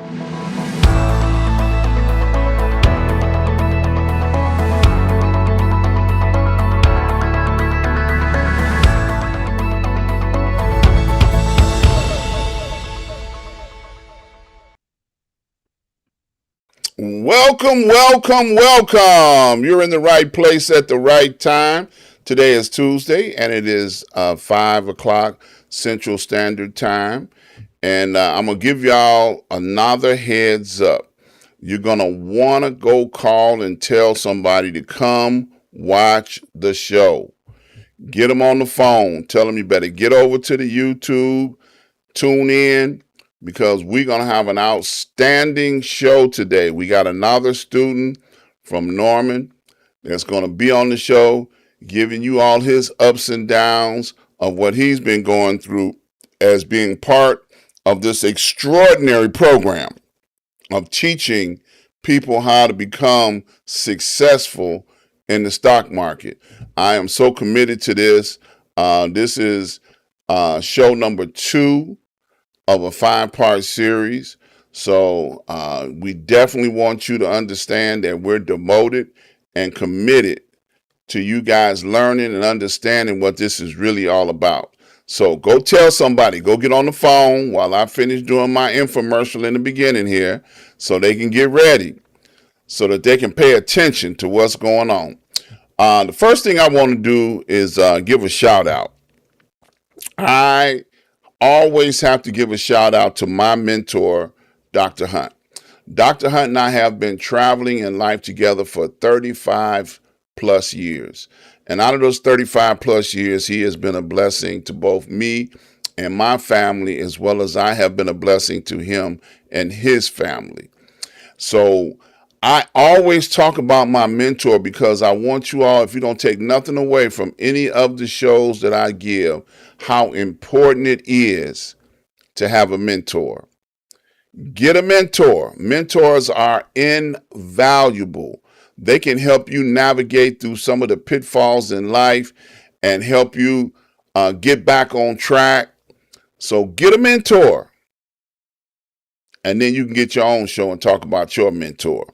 Welcome, welcome, welcome. You're in the right place at the right time. Today is Tuesday, and it is 5 o'clock Central Standard Time. And I'm going to give y'all another heads up. You're going to want to go call and tell somebody to come watch the show. Get them on the phone. Tell them you better get over to the YouTube, tune in, because we're going to have an outstanding show today. We got another student from Norman that's going to be on the show, giving you all his ups and downs of what he's been going through as being part of this extraordinary program of teaching people how to become successful in the stock market. I am so committed to this. This is show number 2 of a 5-part series. So we definitely want you to understand that we're devoted and committed to you guys learning and understanding what this is really all about. So go tell somebody, go get on the phone while I finish doing my infomercial in the beginning here so they can get ready, so that they can pay attention to what's going on. The first thing I want to do is give a shout out. I always have to give a shout out to my mentor, Dr. Hunt. Dr. Hunt and I have been traveling in life together for 35 plus years. And out of those 35 plus years, he has been a blessing to both me and my family, as well as I have been a blessing to him and his family. So I always talk about my mentor because I want you all, if you don't take nothing away from any of the shows that I give, how important it is to have a mentor. Get a mentor. Mentors are invaluable. They can help you navigate through some of the pitfalls in life and help you get back on track. So get a mentor. And then you can get your own show and talk about your mentor.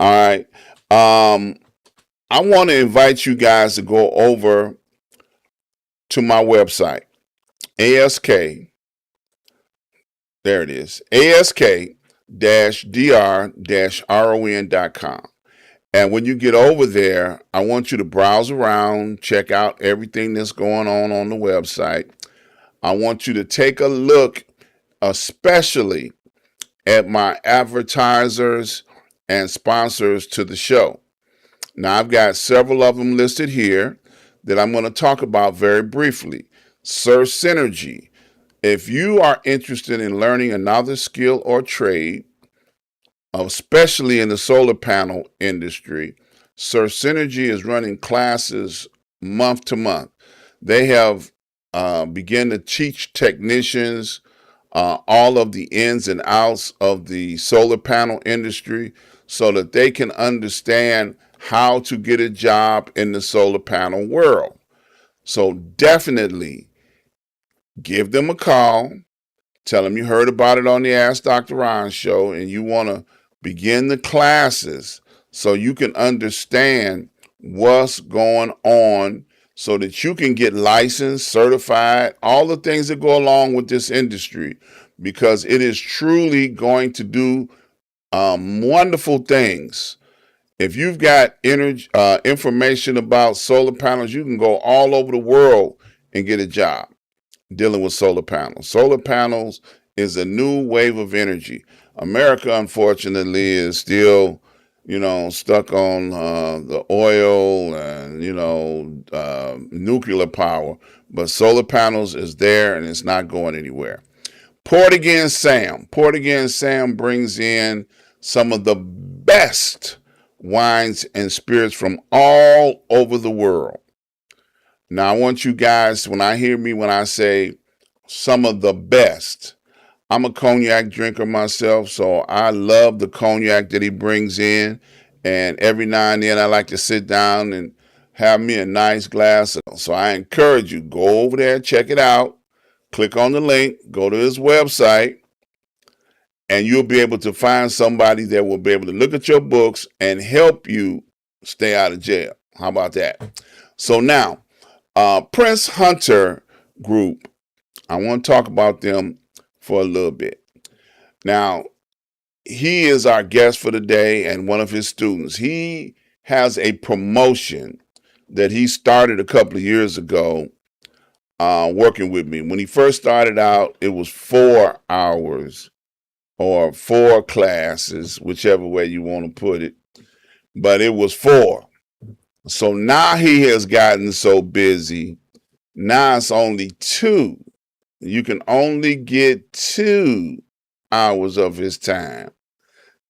All right. I want to invite you guys to go over to my website, ASK. There it is, ask-dr-ron.com. And when you get over there, I want you to browse around, check out everything that's going on the website. I want you to take a look, especially at my advertisers and sponsors to the show. Now, I've got several of them listed here that I'm going to talk about very briefly. Sir Synergy. If you are interested in learning another skill or trade, especially in the solar panel industry, Sir Synergy is running classes month to month. They have begun to teach technicians all of the ins and outs of the solar panel industry so that they can understand how to get a job in the solar panel world. So definitely give them a call. Tell them you heard about it on the Ask Dr. Ron show and you want to begin the classes so you can understand what's going on so that you can get licensed, certified, all the things that go along with this industry, because it is truly going to do wonderful things. If you've got information about solar panels, you can go all over the world and get a job dealing with solar panels. Solar panels is a new wave of energy. America, unfortunately, is still, stuck on the oil and, nuclear power. But solar panels is there and it's not going anywhere. Port Again Sam. Port Again Sam brings in some of the best wines and spirits from all over the world. Now, I want you guys, when I say some of the best, I'm a cognac drinker myself, so I love the cognac that he brings in. And every now and then I like to sit down and have me a nice glass. So I encourage you, go over there, check it out, click on the link, go to his website, and you'll be able to find somebody that will be able to look at your books and help you stay out of jail. How about that? So now, Prince Hunter Group, I want to talk about them for a little bit. Now, he is our guest for the day and one of his students. He has a promotion that he started a couple of years ago working with me. When he first started out, it was 4 hours or 4 classes, whichever way you want to put it, but it was 4. So now he has gotten so busy. Now it's only 2. You can only get 2 hours of his time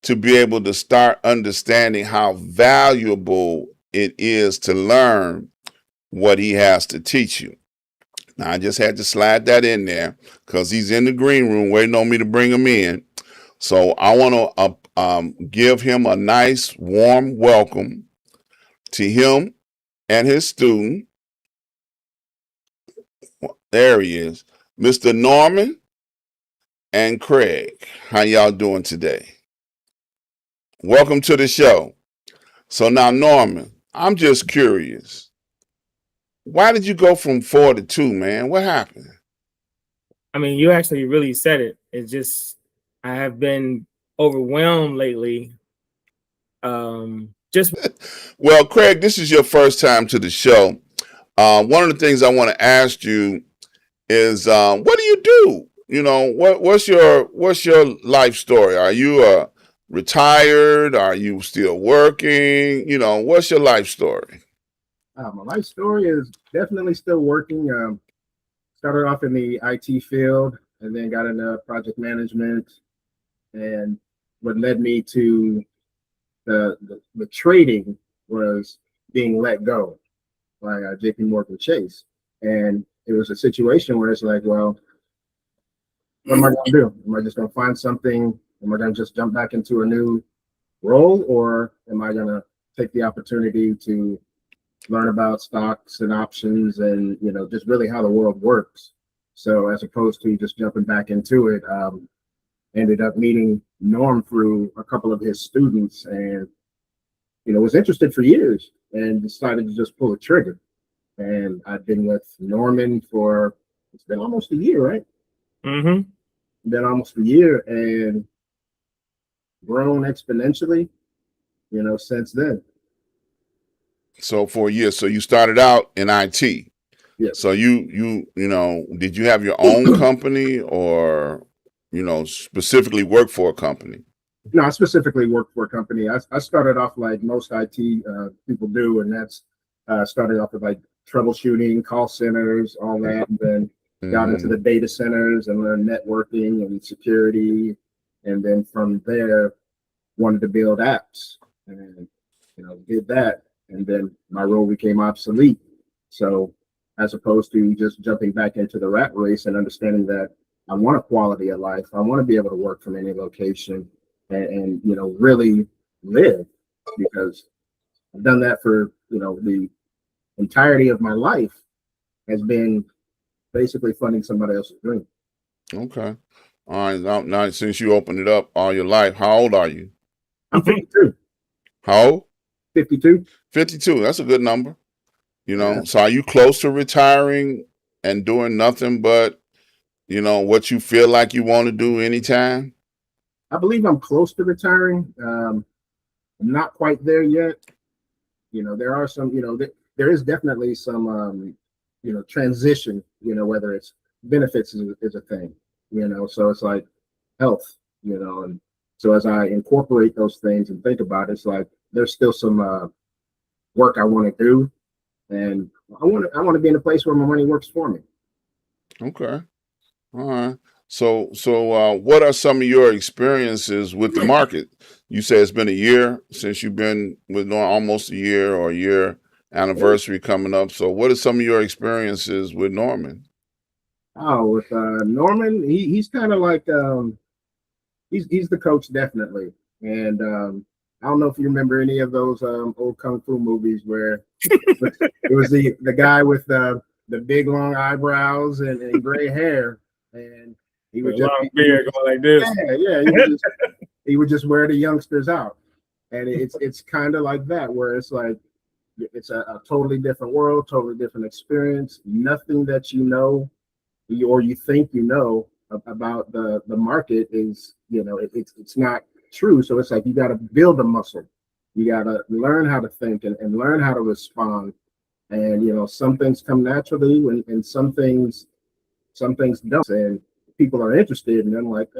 to be able to start understanding how valuable it is to learn what he has to teach you. Now, I just had to slide that in there because he's in the green room waiting on me to bring him in. So I want to give him a nice, warm welcome to him and his student. There he is, Mr. Norman and Kraig. How y'all doing today? Welcome to the show. So now, Norman, I'm just curious. Why did you go from 4 to 2, man? What happened? I mean, you actually really said it. It's just I have been overwhelmed lately. Well, Kraig, this is your first time to the show. One of the things I want to ask you is, what do you do? You know, what's your life story? Are you retired? Are you still working? You know, what's your life story? My life story is definitely still working. Started off in the IT field and then got into project management. And what led me to the trading was being let go by JP Morgan Chase. And it was a situation where it's like, well, what am I going to do? Am I just going to find something? Am I going to just jump back into a new role? Or am I going to take the opportunity to learn about stocks and options and, you know, just really how the world works? So as opposed to just jumping back into it, ended up meeting Norm through a couple of his students and, you know, was interested for years and decided to just pull the trigger. And I've been with Norman for, it's been almost a year, right? Mm-hmm. Been almost a year and grown exponentially, you know, since then. So for a year. So you started out in IT. Yeah. So you know, did you have your own company or, you know, specifically work for a company? No, I specifically work for a company. I started off like most IT people do, and that's started off with like troubleshooting, call centers, all that, and then got into the data centers and learned networking and security, and then from there wanted to build apps, and you know did that, and then my role became obsolete. So as opposed to just jumping back into the rat race and understanding that I want a quality of life, I want to be able to work from any location and you know really live, because I've done that for you know the entirety of my life has been basically funding somebody else's dream. Okay. All right. Now, since you opened it up all your life, how old are you? I'm 52. How old? 52. 52. That's a good number. You know, Yeah. so are you close to retiring and doing nothing but, you know, what you feel like you want to do anytime? I believe I'm close to retiring. I'm not quite there yet. You know, there are some, you know, there is definitely some, you know, transition, you know, whether it's benefits is a thing, you know, so it's like health, you know, and so as I incorporate those things and think about it, it's like there's still some work I want to do, and I want to be in a place where my money works for me. Okay. All right. So what are some of your experiences with the market? You say it's been a year since you've been with Norm, almost a year or a year anniversary coming up. So what are some of your experiences with Norman? Oh, with Norman, he's kind of like he's the coach definitely, and I don't know if you remember any of those old kung fu movies where it was the guy with the big long eyebrows and gray hair, and He With would a just long beard going like this. yeah, he would just wear the youngsters out. And it's kind of like that, where it's like it's a totally different world, totally different experience. Nothing that you know or you think you know about the market is, it's not true. So it's like you got to build a muscle. You got to learn how to think and learn how to respond. And some things come naturally, and some things don't. And people are interested, and I'm like,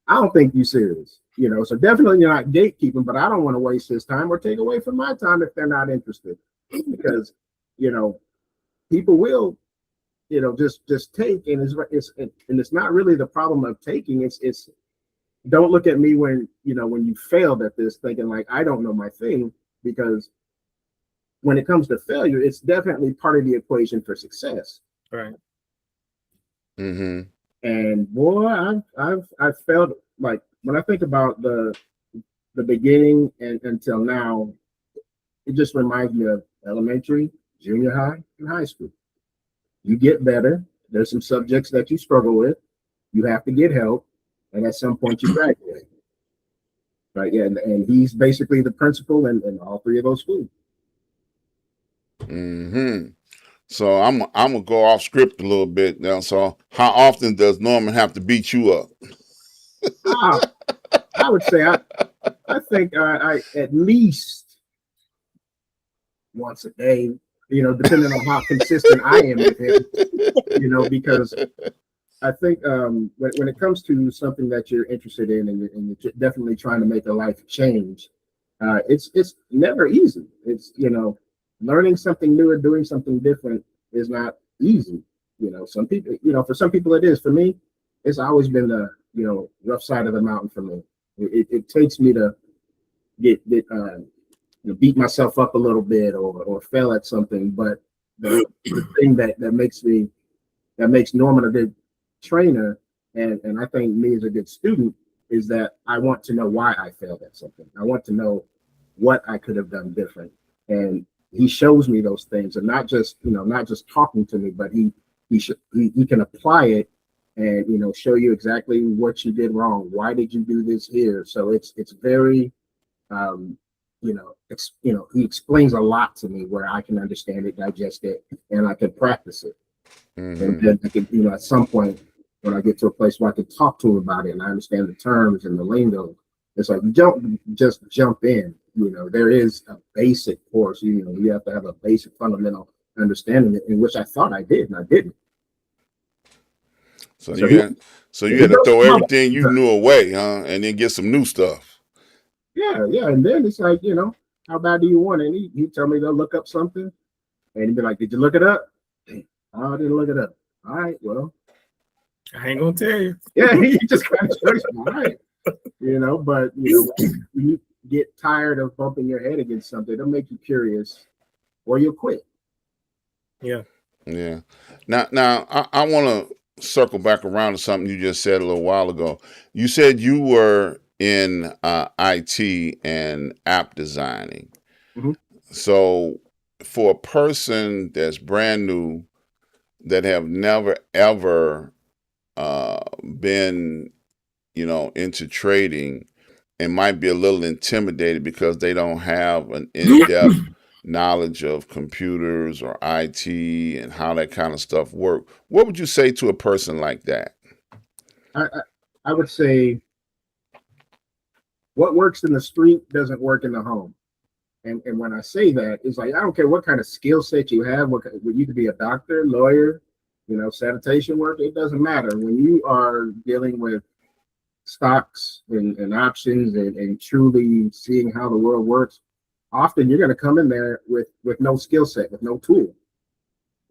I don't think you're serious. So definitely you're not gatekeeping, but I don't want to waste his time or take away from my time if they're not interested, because people will just take, and it's not really the problem of taking. It's don't look at me when you failed at this thinking like I don't know my thing, because when it comes to failure, it's definitely part of the equation for success. Right. Mm-hmm. And boy, I've failed. Like when I think about the beginning and until now, it just reminds me of elementary, junior high, and high school. You get better. There's some subjects that you struggle with. You have to get help, and at some point you graduate. Right? Yeah, and he's basically the principal in all three of those schools. Mm-hmm. So I'm gonna go off script a little bit now. So how often does Norman have to beat you up? Ah, I would say I think I at least once a day, depending on how consistent I am with him, because I think when it comes to something that you're interested in and you're definitely trying to make a life change, it's never easy. It's, learning something new or doing something different is not easy. Some people, for some people it is. For me, it's always been the, rough side of the mountain for me. It takes me to get beat myself up a little bit or fail at something. But the thing that makes Norman a good trainer, and I think me as a good student, is that I want to know why I failed at something. I want to know what I could have done different. And he shows me those things, and not just talking to me, but he can apply it and show you exactly what you did wrong. Why did you do this here? So it's very he explains a lot to me where I can understand it, digest it, and I can practice it. Mm-hmm. And then I can, at some point when I get to a place where I can talk to him about it and I understand the terms and the lingo, it's like don't just jump in. There is a basic course. You have to have a basic fundamental understanding, in which I thought I did, and I didn't. So you had to throw everything you knew away, huh, and then get some new stuff. Yeah, and then it's like, how bad do you want it? And he tell me to look up something, and he'd be like, "Did you look it up?" Oh, I didn't look it up. All right, well, I ain't gonna tell you. Yeah, he just kind of shows you, all right. But when you get tired of bumping your head against something, it'll make you curious, or you'll quit. Yeah. Yeah. Now I want to circle back around to something you just said a little while ago. You said you were in IT and app designing. Mm-hmm. So for a person that's brand new, that have never ever been, into trading, and might be a little intimidated because they don't have an in-depth knowledge of computers or IT and how that kind of stuff work, what would you say to a person like that? I would say what works in the street doesn't work in the home. And when I say that, it's like, I don't care what kind of skill set you have. You could be a doctor, lawyer, sanitation work. It doesn't matter. When you are dealing with stocks and options and truly seeing how the world works, often you're going to come in there with no skill set, with no tool.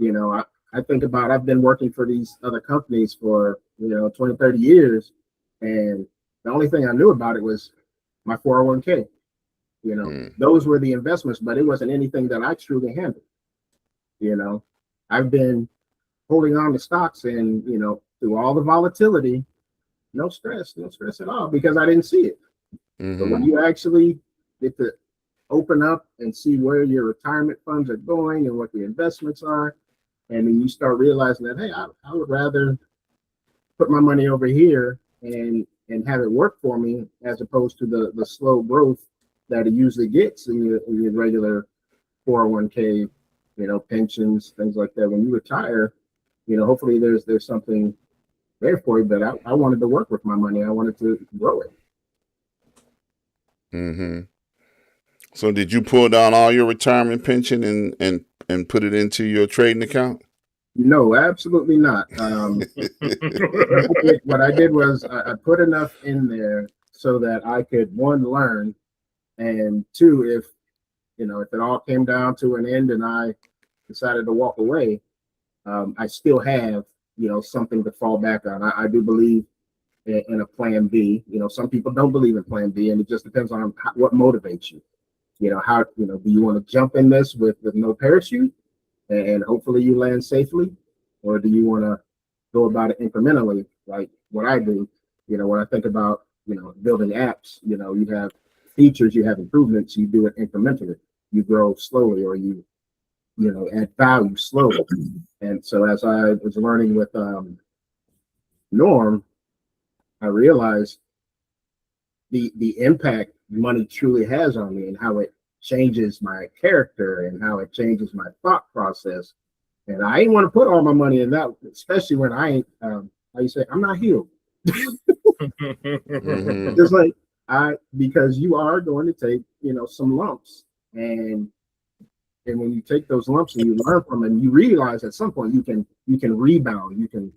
I think about, I've been working for these other companies for 20, 30 years, and the only thing I knew about it was my 401k. Those were the investments, but it wasn't anything that I truly handled. I've been holding on to stocks, and through all the volatility, no stress at all, because I didn't see it. Mm-hmm. But when you actually get to open up and see where your retirement funds are going and what the investments are, and then you start realizing that, hey, I would rather put my money over here and have it work for me, as opposed to the slow growth that it usually gets in your regular 401k, pensions, things like that. When you retire, hopefully there's something there for you. But I wanted to work with my money. I wanted to grow it. Mm-hmm. So did you pull down all your retirement pension and put it into your trading account? No, absolutely not. What I did was I put enough in there so that I could, one, learn, and two, if it all came down to an end and I decided to walk away, I still have something to fall back on. I do believe in a plan B. Some people don't believe in plan B, and it just depends on what motivates you. How do you want to jump in this with no parachute and hopefully you land safely, or do you want to go about it incrementally, like what I do? When I think about building apps, you have features, you have improvements, you do it incrementally. You grow slowly, or you add value slowly. And so as I was learning with Norm, I realized the impact money truly has on me, and how it changes my character and how it changes my thought process. And I ain't want to put all my money in that, especially when I ain't, how you say, I'm not healed. Mm-hmm. Just like because you are going to take, some lumps, and when you take those lumps and you learn from them, you realize at some point you can rebound, you can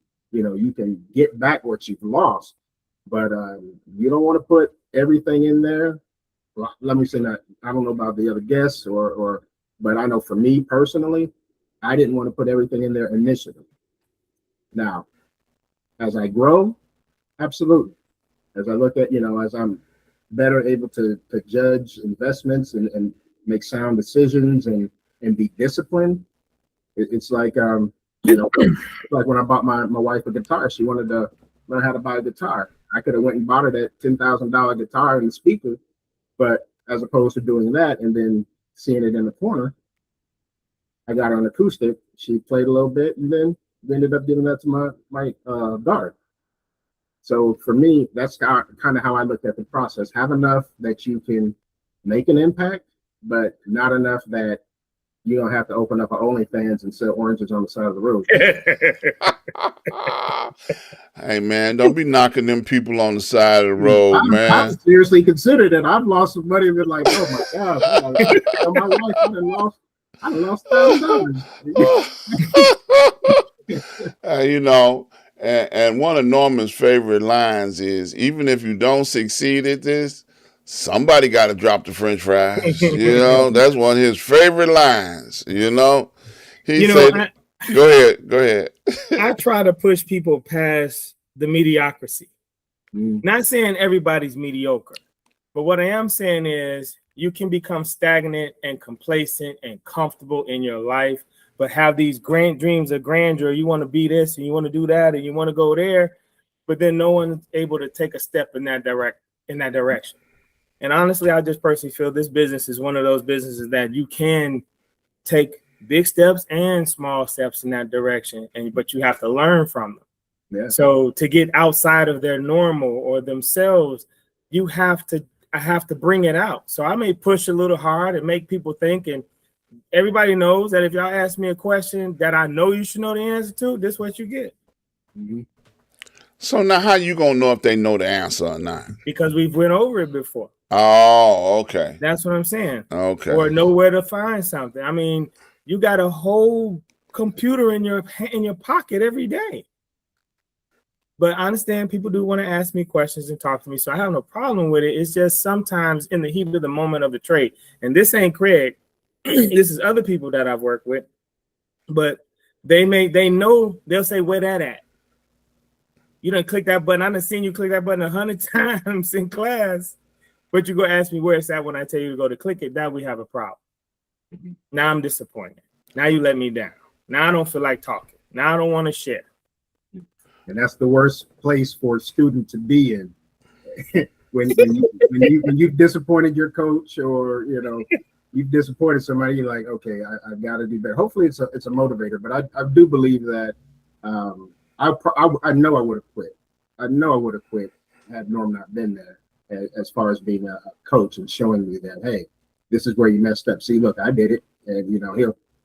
get back what you've lost. But you don't want to put everything in there. Well, let me say that I don't know about the other guests, but I know for me personally, I didn't want to put everything in there initially. Now, as I grow, absolutely. As I look at, as I'm better able to judge investments and make sound decisions and be disciplined, it's like like when I bought my wife a guitar. She wanted to learn how to buy a guitar. I could have went and bought her that $10,000 guitar and the speaker, but as opposed to doing that and then seeing it in the corner, I got her an acoustic. She played a little bit, and then we ended up giving that to my daughter. So for me, that's kind of how I look at the process. Have enough that you can make an impact, but not enough that you don't have to open up an OnlyFans and sell oranges on the side of the road. Hey man, don't be knocking them people on the side of the road, man. I've seriously considered it. I've lost some money and been like, oh my gosh, my wife, I lost $1,000. And one of Norman's favorite lines is, even if you don't succeed at this, somebody got to drop the French fries. That's one of his favorite lines. He said, go ahead. I try to push people past the mediocrity. Not saying everybody's mediocre, but what I am saying is you can become stagnant and complacent and comfortable in your life, but have these grand dreams of grandeur. You want to be this and you want to do that and you want to go there, but then no one's able to take a step in that direction. And honestly, I just personally feel this business is one of those businesses that you can take big steps and small steps in that direction, but you have to learn from them. Yeah. So to get outside of their normal or themselves, I have to bring it out. So I may push a little hard and make people think, and everybody knows that if y'all ask me a question that I know you should know the answer to, this is what you get. Mm-hmm. So now how you gonna know if they know the answer or not? Because we've went over it before. Oh, okay. That's what I'm saying. Okay. Or know where to find something. I mean, you got a whole computer in your pocket every day. But I understand people do want to ask me questions and talk to me, so I have no problem with it. It's just sometimes in the heat of the moment of the trade, and this ain't Kraig, this is other people that I've worked with, but they know, they'll say, where that at? You done click that button. I done seen you click that button 100 times in class, but you go ask me where it's at when I tell you to go to click it. Now we have a problem. Now I'm disappointed. Now you let me down. Now I don't feel like talking. Now I don't want to share. And that's the worst place for a student to be in. when you've disappointed your coach, or you've disappointed somebody, you're like, okay, I've got to do better. Hopefully it's a motivator, but I do believe that I know I would have quit. know I would have quit had Norm not been there, as far as being a coach and showing me that, hey, this is where you messed up. See, look, I did it. And, you know,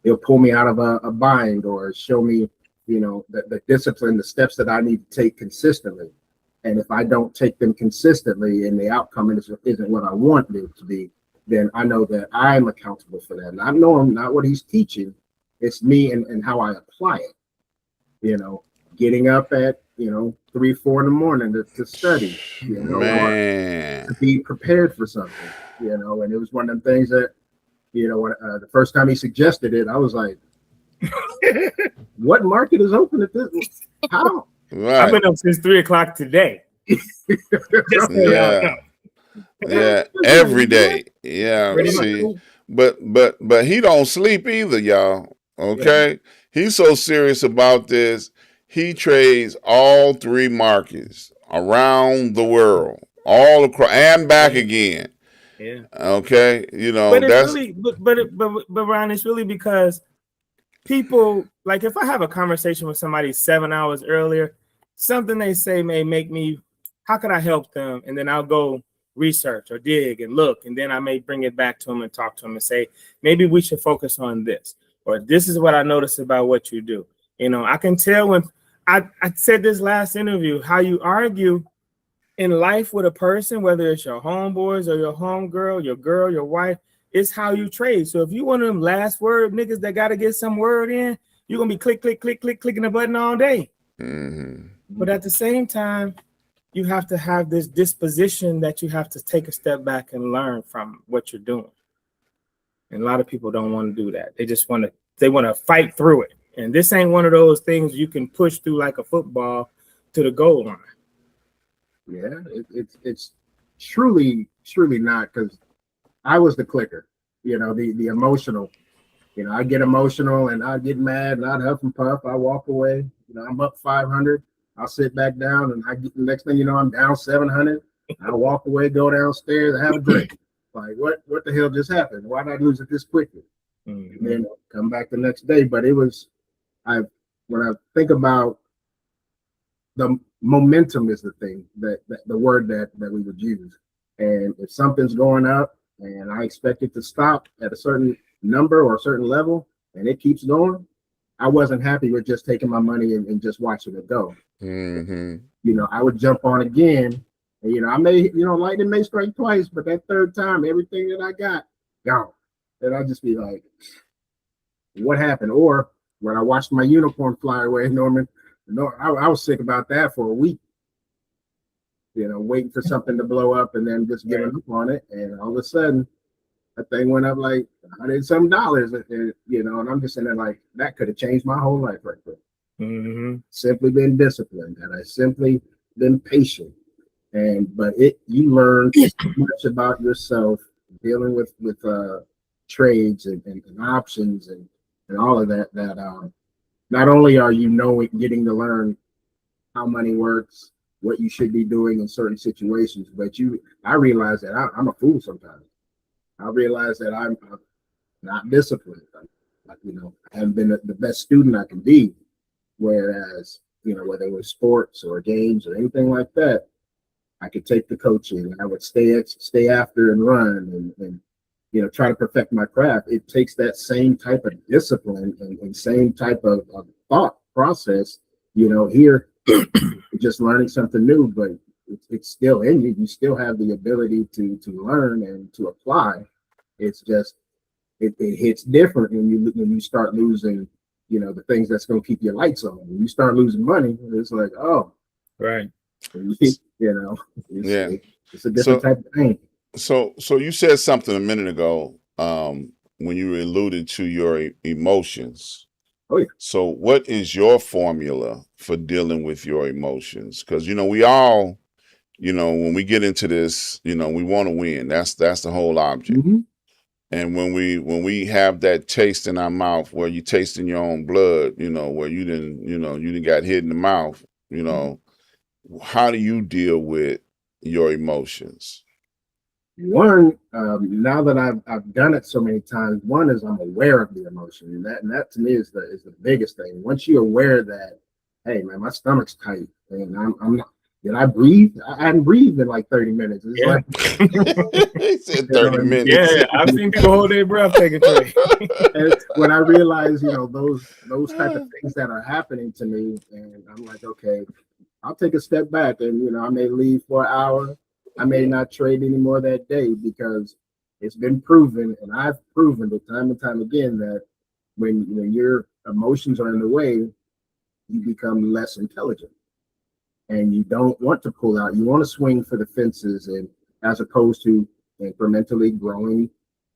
he'll pull me out of a bind or show me, you know, the discipline, the steps that I need to take consistently. And if I don't take them consistently and the outcome isn't what I want it to be, then I know that I'm accountable for that. Not Norm, not what he's teaching. It's me and how I apply it. You know, getting up at, you know, 3, 4 in the morning to study, you know, Man, or to be prepared for something, you know. And it was one of them things that, you know, when the first time he suggested it, I was like, what market is open at this? How? right. I've been up since 3 o'clock today. Just so y'all know. Yeah, every day. Yeah, Pretty see, but he don't sleep either, y'all. Okay, he's so serious about this. He trades all 3 markets around the world, all across and back again. Yeah. Okay, you know, But it's that's really, but Ron, it's really because people, like, if I have a conversation with somebody 7 hours earlier, something they say may make me, how could I help them? And then I'll go research or dig and look, and then I may bring it back to them and talk to them and say, maybe we should focus on this, or this is what I noticed about what you do. You know, I can tell when I said this last interview, how you argue in life with a person, whether it's your homeboys or your homegirl, your girl, your wife, it's how you trade. So if you one of them last word niggas that got to get some word in, you're going to be clicking the button all day. mm-hmm. But at the same time, you have to have this disposition that you have to take a step back and learn from what you're doing. And a lot of people don't want to do that. They just want to fight through it. And this ain't one of those things you can push through like a football to the goal line. Yeah, it's truly not, because I was the clicker, you know, the emotional, you know, I get emotional and I get mad and I'd huff and puff. I walk away, you know, I'm up 500. I'll sit back down and I get the next thing you know, I'm down 700. I walk away, go downstairs, and have a drink. Like, what the hell just happened? Why did I lose it this quickly? Mm-hmm. And then come back the next day. But it was, when I think about the momentum is the thing that the word that we would use. And if something's going up and I expect it to stop at a certain number or a certain level and it keeps going, I wasn't happy with just taking my money and just watching it go. Mm-hmm. You know, I would jump on again. And, you know, I may, you know, lightning may strike twice, but that third time, everything that I got, gone. And I'd just be like, what happened? Or when I watched my unicorn fly away, Norman, I was sick about that for a week. You know, waiting for something to blow up and then just giving up on it. And all of a sudden, that thing went up like $100-some, and, you know, and I'm just saying that, like, that could have changed my whole life right there. Mm-hmm. Simply been disciplined, and I simply been patient. But you learn so much about yourself dealing with trades and options and all of that not only are you getting to learn how money works, what you should be doing in certain situations, but I realize that I'm a fool sometimes. I realize that I'm not disciplined. You know, I haven't been the best student I can be. Whereas, you know, whether it was sports or games or anything like that, I could take the coaching. I would stay after and run and you know, try to perfect my craft. It takes that same type of discipline and same type of thought process. You know, here, just learning something new, but it's still in you. You still have the ability to learn and to apply. It's just it hits different when you start losing, you know, the things that's going to keep your lights on. When you start losing money, it's like, oh, right. You know, it's a different type of thing. So you said something a minute ago when you alluded to your emotions. Oh, yeah. So what is your formula for dealing with your emotions? Because, you know, we all, you know, when we get into this, you know, we want to win. That's the whole object. Mm-hmm. And when we have that taste in our mouth where you tasting your own blood, you know, where you didn't got hit in the mouth, you know, how do you deal with your emotions? One, now that I've done it so many times, one is I'm aware of the emotion, and that to me is the biggest thing. Once you're aware that, hey man, my stomach's tight, and I'm not, did I breathe? I hadn't breathed in like 30 minutes. It's Yeah. like He said 30 minutes. Yeah, I've seen people hold their breath taking Kraig. and when I realize, those type of things that are happening to me, and I'm like, okay, I'll take a step back, and I may leave for an hour. I may not trade anymore that day because it's been proven, and I've proven it time and time again that when your emotions are in the way, you become less intelligent, and you don't want to pull out. You want to swing for the fences, and as opposed to incrementally growing,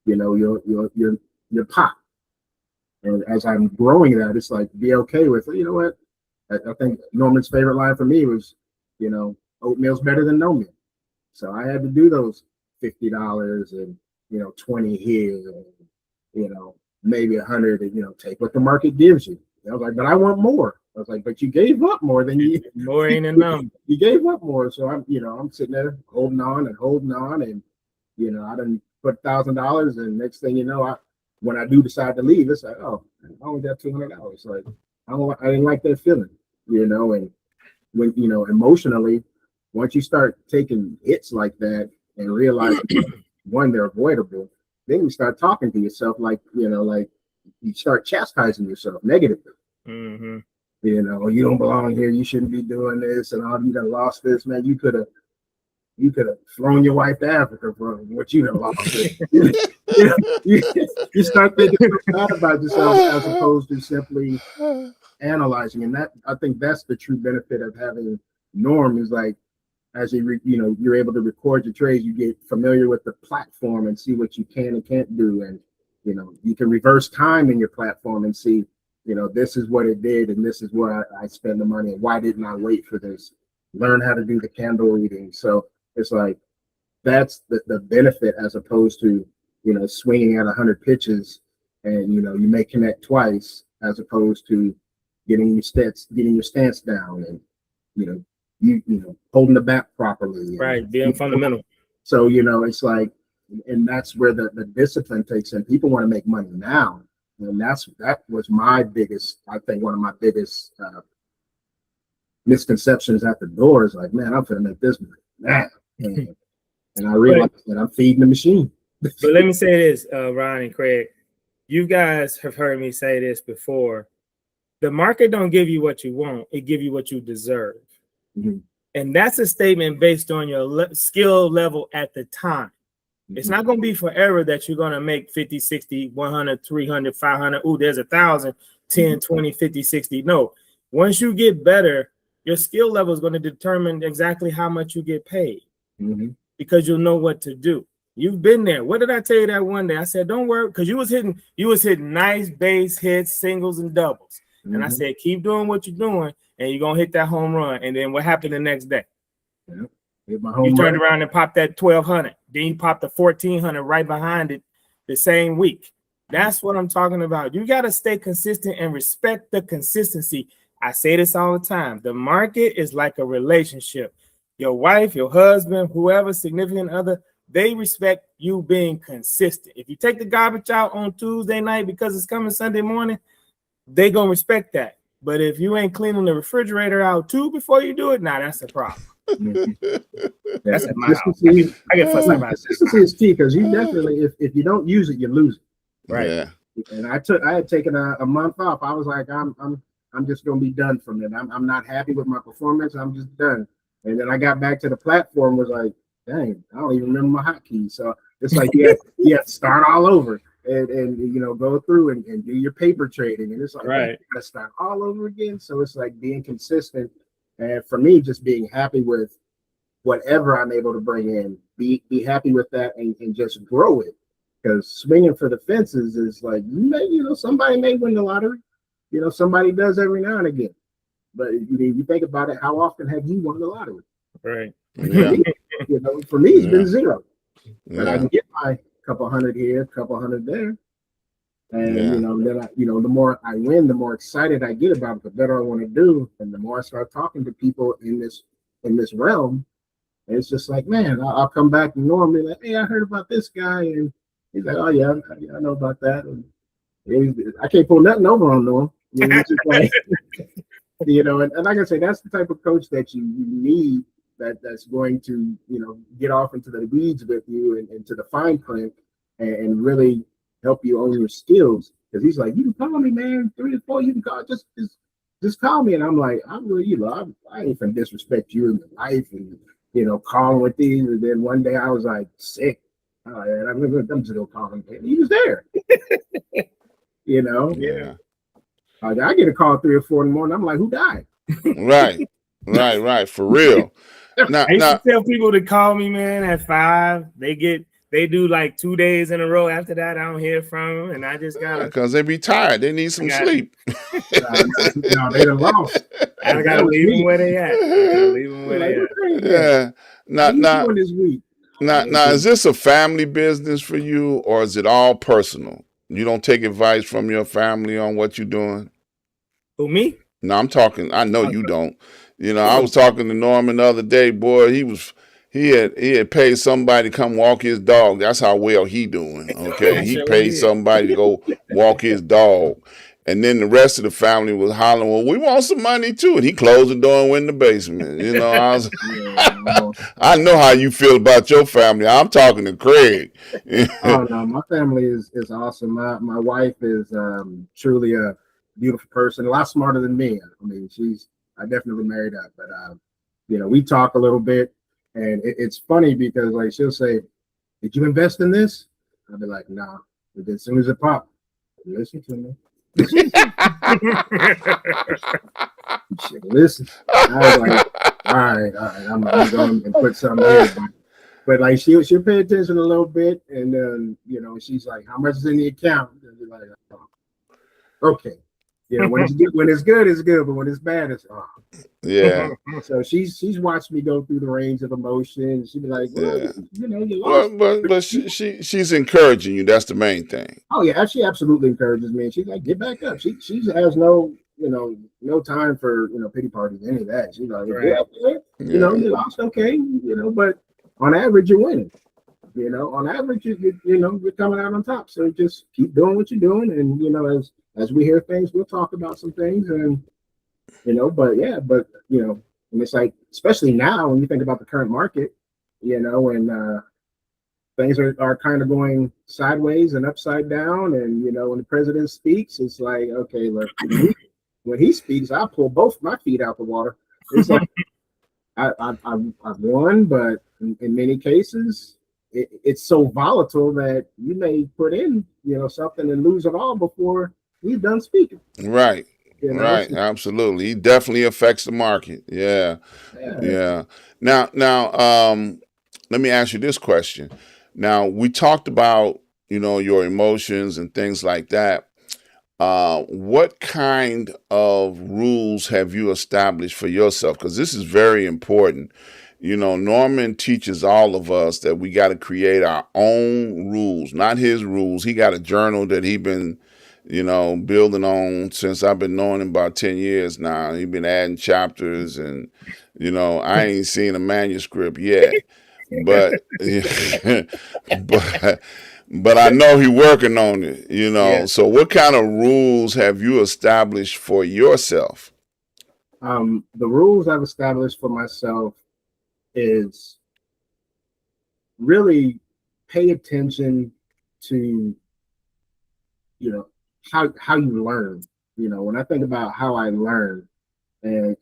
your pot. And as I'm growing that, it's like be okay with it. You know what? I think Norman's favorite line for me was, oatmeal's better than no meal. So I had to do those $50 and 20 here, and maybe 100, and take what the market gives you. I was like, but I want more. I was like, but you gave up more than you. More ain't enough. You gave up more, so I'm sitting there holding on, and I done put $1,000, and next thing you know, when I do decide to leave, it's like, oh, I only got $200. Like I didn't like that feeling, and when emotionally, once you start taking hits like that and realize one, they're avoidable, then you start talking to yourself like you start chastising yourself negatively. Mm-hmm. You don't belong here. You shouldn't be doing this, and all you done lost this, man. You could have thrown your wife to Africa for what you done lost. You start thinking so bad about yourself as opposed to simply analyzing, and I think that's the true benefit of having Norm is like as you're able to record your trades, you get familiar with the platform and see what you can and can't do, and you can reverse time in your platform and see this is what it did, and this is where I spend the money, and why didn't I wait for this? Learn how to do the candle reading. So it's like that's the benefit as opposed to swinging at 100 pitches, and you may connect twice as opposed to getting your stance down, and you holding the bat properly, right? Being fundamental. So it's like, and that's where the discipline takes in. People want to make money now, and that was my biggest, I think, one of my biggest misconceptions at the door is like, man, I'm gonna make this money now, and I realized that I'm feeding the machine. But let me say this, Ron and Kraig, you guys have heard me say this before. The market don't give you what you want; it give you what you deserve. Mm-hmm. And that's a statement based on your skill level at the time. Mm-hmm. It's not going to be forever that you're going to make 50, 60, 100, 300, 500. Ooh, there's 1,000, 10, 20, 50, 60. No, once you get better, your skill level is going to determine exactly how much you get paid, because you'll know what to do. You've been there. What did I tell you that one day? I said, don't worry, because you was hitting nice base hits, singles and doubles. And I said, keep doing what you're doing, and you're going to hit that home run. And then what happened the next day? Yeah. You turned around and popped that 1,200. Then you popped the 1,400 right behind it the same week. That's what I'm talking about. You got to stay consistent and respect the consistency. I say this all the time. The market is like a relationship. Your wife, your husband, whoever, significant other, they respect you being consistent. If you take the garbage out on Tuesday night because it's coming Sunday morning, they going to respect that. But if you ain't cleaning the refrigerator out too before you do it, that's a problem. That's at my house. I get fussed about it. Consistency is key, because you definitely, if you don't use it, you lose it. Right. Yeah. And I had taken a month off. I was like, I'm just gonna be done from it. I'm not happy with my performance. I'm just done. And then I got back to the platform, was like, dang, I don't even remember my hotkeys. So it's like you have to start all over. And go through and do your paper trading, and it's like, right, you gotta start all over again. So it's like being consistent, and for me, just being happy with whatever I'm able to bring in, be happy with that, and just grow it. Because swinging for the fences is like, somebody may win the lottery, somebody does every now and again, but you think about it, how often have you won the lottery? Right. Yeah. For me, it's been zero. But Yeah. I can get my couple hundred here, couple hundred there, and then the more I win, the more excited I get about it, the better I want to do, and the more I start talking to people in this realm, and it's just like, man, I'll come back and normally like, hey, I heard about this guy, and he's like, oh yeah, I know about that, and I can't pull nothing over on Norm, it's just like, and like I say, that's the type of coach that you need that's going to, get off into the weeds with you and into the fine print and really help you own your skills. Because he's like, you can call me, man, 3 to 4, you can call, just call me. And I'm like, I ain't gonna disrespect you in your life and, calling with these. And then one day I was like sick. I'm just gonna call him. He was there. Yeah. I get a call 3 or 4 in the morning. I'm like, who died? Right. For real. I used to tell people to call me, man, at 5. They do like 2 days in a row. After that, I don't hear from them, and I just gotta, because they be tired. They need some sleep. No, they done lost. I gotta leave them where they at. Yeah. Now, doing this week? Now, is this a family business for you, or is it all personal? You don't take advice from your family on what you're doing? Who, me? No, I'm talking. I know you don't. I was talking to Norman the other day. Boy, he had paid somebody to come walk his dog. That's how well he doing. Okay, he paid somebody to go walk his dog, and then the rest of the family was hollering, "Well, we want some money too." And he closed the door and went in the basement. I know how you feel about your family. I'm talking to Kraig. Oh no, my family is awesome. My wife is truly a beautiful person, a lot smarter than me. I mean, I definitely married up, but we talk a little bit, and it's funny because like she'll say, "Did you invest in this?" I'll be like, "Nah." But as soon as it popped, listen to me. Listen. I was like, all right, I'm going to put something here. But like she'll pay attention a little bit, and then she's like, "How much is in the account?" And be like, oh, okay. When it's good, it's good, but when it's bad, it's yeah. So she's watched me go through the range of emotions. She'd be like, well, you lost. But she's encouraging you. That's the main thing. Oh yeah, she absolutely encourages me. She's like, get back up. She has no time for pity parties, any of that. She's like, you lost, okay, but on average you're winning. On average you're coming out on top. So just keep doing what you're doing, and as we hear things, we'll talk about some things, and but and it's like, especially now when you think about the current market, and things are kind of going sideways and upside down, and when the president speaks, it's like, okay, look, when he speaks, I pull both my feet out the water. It's like I've won, but in many cases it's so volatile that you may put in something and lose it all before he's done speaking. Right. Right. Absolutely. He definitely affects the market. Yeah. Now, let me ask you this question. Now, we talked about, your emotions and things like that. What kind of rules have you established for yourself? Because this is very important. Norman teaches all of us that we got to create our own rules, not his rules. He got a journal that he been building on since I've been knowing him about 10 years now. He's been adding chapters, and I ain't seen a manuscript yet, but but I know he's working on it. Yeah. So what kind of rules have you established for yourself? The rules I've established for myself is really pay attention to how you learn. When I think about how I learn, and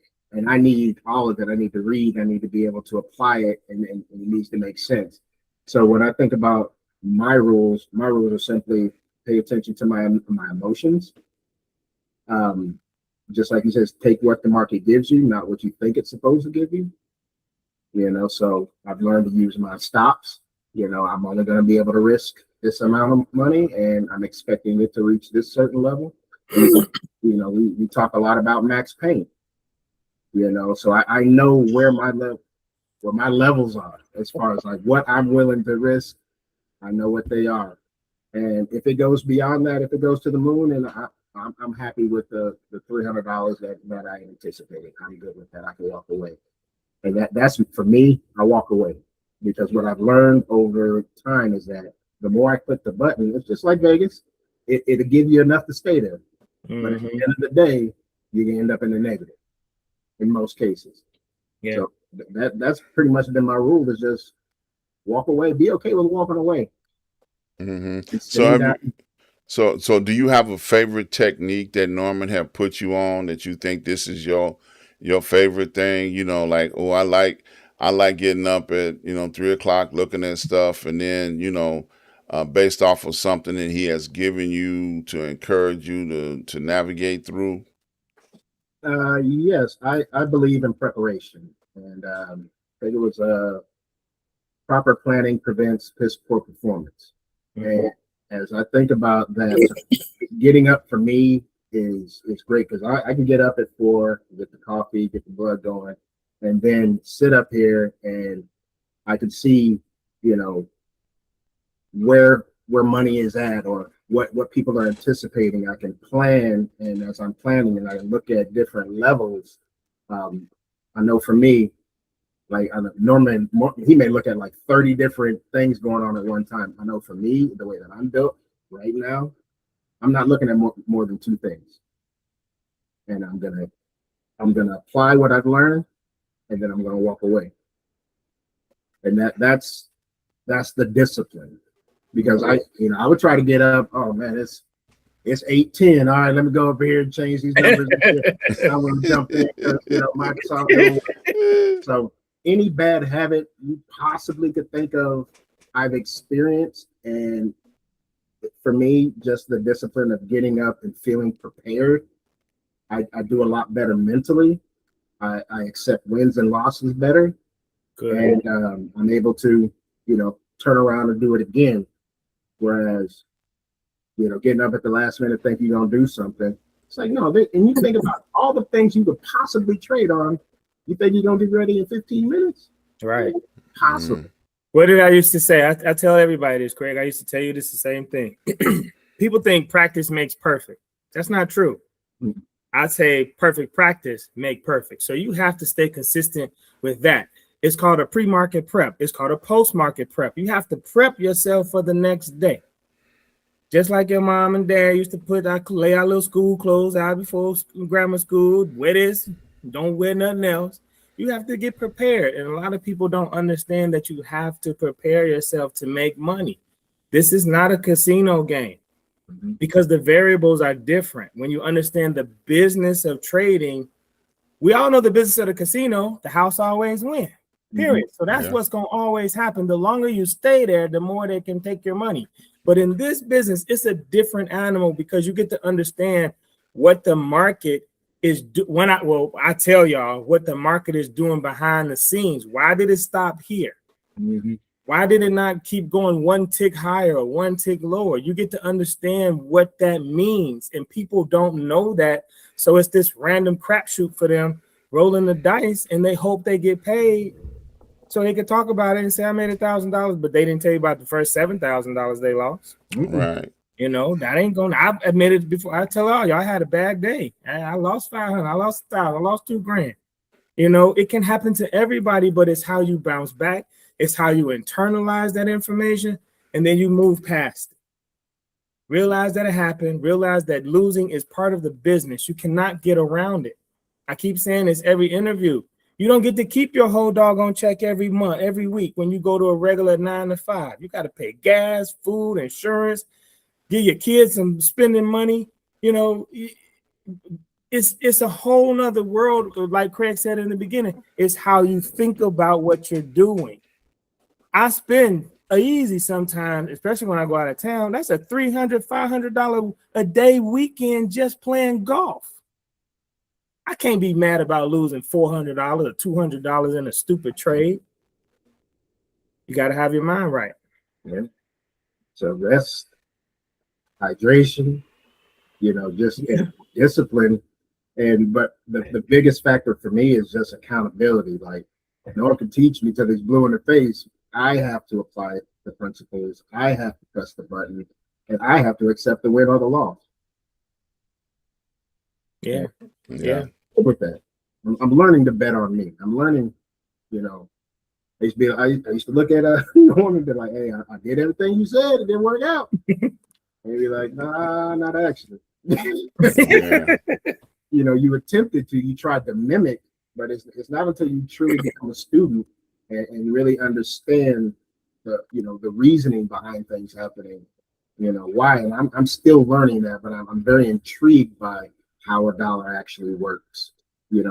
I need all of it. I need to read, I need to be able to apply it, and it needs to make sense. So when I think about my rules are simply pay attention to my emotions. Just like he says, take what the market gives you, not what you think it's supposed to give you. So I've learned to use my stops. I'm only going to be able to risk this amount of money, and I'm expecting it to reach this certain level. We talk a lot about max pain. So I know where my levels are as far as like what I'm willing to risk. I know what they are, and if it goes beyond that, if it goes to the moon, and I'm happy with the $300 that I anticipated. I'm good with that. I can walk away. And that's for me, I walk away, because what I've learned over time is that the more I click the button, it's just like Vegas, it'll give you enough to stay there. Mm-hmm. But at the end of the day, you can end up in the negative in most cases. Yeah. So that's pretty much been my rule, is just walk away, be okay with walking away. Mm-hmm. And So staying have down. you, so do you have a favorite technique that Norman have put you on that you think this is your favorite thing? You know, like, oh, I like getting up at 3 o'clock looking at stuff, and then based off of something that he has given you to encourage you to navigate through. Yes, I believe in preparation, and I think it was proper planning prevents piss poor performance. Mhm. And as I think about that, getting up for me is great, because I can get up at 4, get the coffee, get the blood going, and then sit up here and I can see, you know, where money is at, or what people are anticipating. I can plan, and as I'm planning, and I look at different levels. I know for me, like Norman, he may look at like 30 different things going on at one time. I know for me, the way that I'm built right now, I'm not looking at more than 2 things, and I'm gonna apply what I've learned, and then I'm gonna walk away. And that's the discipline, because I would try to get up. Oh man, it's 8:10. All right, let me go over here and change these numbers. I want to jump in because Microsoft don't. So any bad habit you possibly could think of, I've experienced. And for me, just the discipline of getting up and feeling prepared, I do a lot better mentally. I accept wins and losses better. Good. And I'm able to, turn around and do it again. Whereas, getting up at the last minute thinking you're gonna do something, it's like, no. And you think about all the things you could possibly trade on. You think you're gonna be ready in 15 minutes? Right. Possible. What did I used to say? I tell everybody this, Kraig. I used to tell you this the same thing. People think practice makes perfect. That's not true. Mm. I say perfect practice make perfect. So you have to stay consistent with that. It's called a pre-market prep. It's called a post-market prep. You have to prep yourself for the next day. Just like your mom and dad used to lay our little school clothes out before grammar school. Wear this, don't wear nothing else. You have to get prepared. And a lot of people don't understand that you have to prepare yourself to make money. This is not a casino game, because the variables are different. When you understand the business of trading, we all know the business of the casino, the house always wins. Period. So that's what's going to always happen. The longer you stay there, the more they can take your money. But in this business, it's a different animal, because you get to understand what the market is I tell y'all what the market is doing behind the scenes. Why did it stop here? Mm-hmm. Why did it not keep going one tick higher or one tick lower? You get to understand what that means, and people don't know that. So it's this random crapshoot for them, rolling the dice, and they hope they get paid so they can talk about it and say, I made $1,000, but they didn't tell you about the first $7,000 they lost. Right. That ain't going to, I've admitted before. I tell y'all I had a bad day. I lost 500, I lost 1,000, I lost $2,000. It can happen to everybody, but it's how you bounce back. It's how you internalize that information, and then you move past it. Realize that it happened. Realize that losing is part of the business. You cannot get around it. I keep saying this every interview. You don't get to keep your whole doggone check every month, every week when you go to a regular 9 to 5. You got to pay gas, food, insurance, give your kids some spending money. It's a whole nother world. Like Kraig said in the beginning, it's how you think about what you're doing. I spend easy sometimes, especially when I go out of town. That's a $300, $500 a day weekend just playing golf. I can't be mad about losing $400 or $200 in a stupid trade. You got to have your mind right. Yeah. So rest, hydration, just discipline. But the biggest factor for me is just accountability. Like, no one can teach me till he's blue in the face. I have to apply the principles. I have to press the button, and I have to accept the win or the loss. Yeah. With that, I'm learning to bet on me. I'm learning, I used to look at Norman and be like, hey, I did everything you said. It didn't work out. And be like, nah, not actually. Yeah. You attempted to, you tried to mimic but it's not until you truly become a student and really understand the reasoning behind things happening, why. And I'm still learning that, but I'm very intrigued by how a dollar actually works,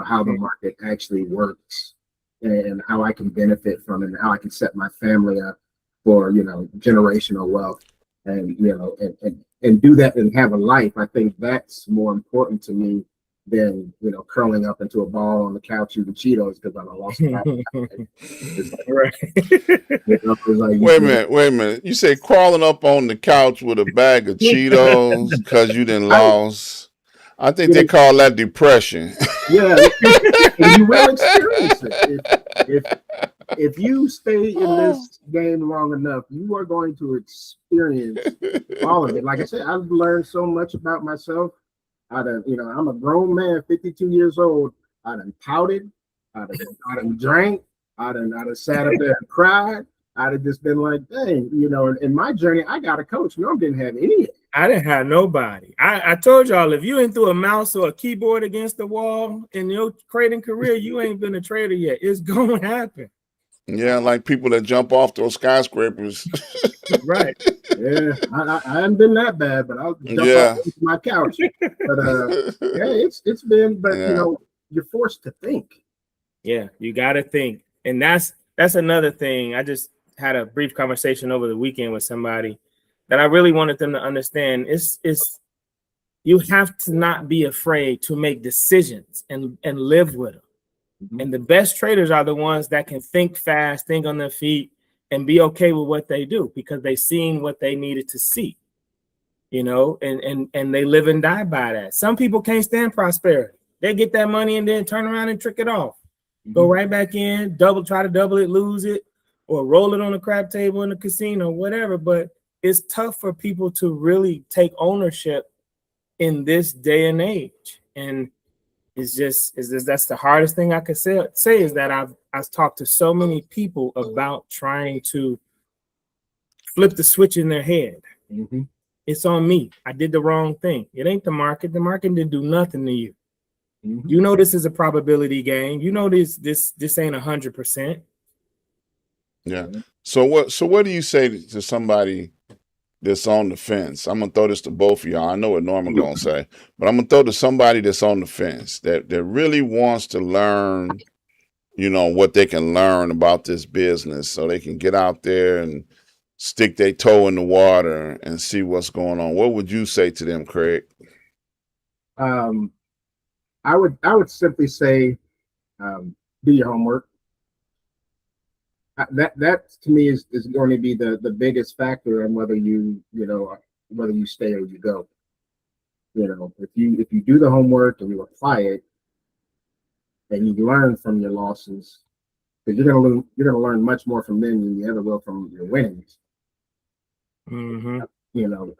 how the market actually works, and how I can benefit from it, and how I can set my family up for generational wealth, and and do that and have a life. I think that's more important to me than curling up into a ball on the couch eating Cheetos because I'm a lost. It's like, Right. it's like, Wait a minute. You say crawling up on the couch with a bag of Cheetos because you done lost. I think they call that depression. Yeah, and you will experience it. If you stay in this game long enough, you are going to experience all of it. Like I said, I've learned so much about myself. I'm a grown man, 52 years old. I done pouted, I done drank, I done sat up there and cried. I'd have just been like, dang, in my journey, I got a coach. Norm didn't have any of it. I didn't have nobody. I told y'all, if you ain't threw a mouse or a keyboard against the wall in your trading career, you ain't been a trader yet. It's gonna happen. Yeah, like people that jump off those skyscrapers. Right. Yeah, I haven't been that bad, but I'll jump off my couch. But yeah, it's been, but you're forced to think. Yeah, you gotta think. And that's another thing. I just had a brief conversation over the weekend with somebody that I really wanted them to understand. It's you have to not be afraid to make decisions and live with them. Mm-hmm. And the best traders are the ones that can think fast, think on their feet, and be okay with what they do because they've seen what they needed to see, and they live and die by that. Some people can't stand prosperity. They get that money and then turn around and trick it off. Mm-hmm. Go right back in, try to double it, lose it, or roll it on the crap table in the casino, whatever. But it's tough for people to really take ownership in this day and age. And it's just that's the hardest thing I could say is that I've talked to so many people about trying to flip the switch in their head. Mm-hmm. It's on me. I did the wrong thing. It ain't the market. The market didn't do nothing to you. Mm-hmm. This is a probability game. This ain't 100%. Yeah. So what do you say to somebody that's on the fence? I'm gonna throw this to both of y'all. I know what Norman gonna say, but I'm gonna throw to somebody that's on the fence that really wants to learn, what they can learn about this business so they can get out there and stick their toe in the water and see what's going on. What would you say to them, Kraig? I would simply say, do your homework. That to me is going to be the biggest factor on whether you stay or you go. If you do the homework and you apply it and you learn from your losses, because you're gonna learn much more from them than you ever will from your winnings. Mm-hmm.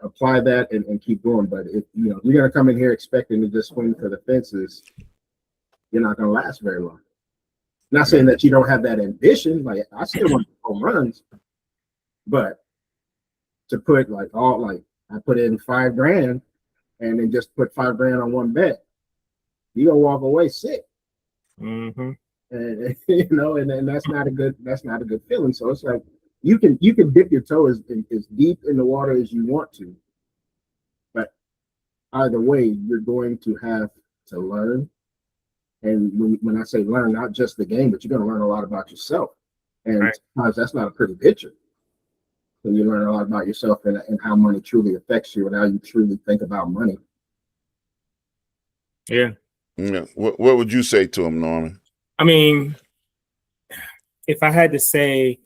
Apply that and keep going. But if you're gonna come in here expecting to just swing for the fences, you're not gonna last very long. Not saying that you don't have that ambition. Like I still want home runs, but to put I put in $5,000 and then just put $5,000 on one bet, you gonna walk away sick. Mm-hmm. And and that's not a good feeling. So it's like you can dip your toe as deep in the water as you want to, but either way, you're going to have to learn. And when I say learn, not just the game, but you're going to learn a lot about yourself. And sometimes that's not a pretty picture. When you learn a lot about yourself and how money truly affects you and how you truly think about money. Yeah. Yeah. What would you say to him, Norman? I mean, if I had to say,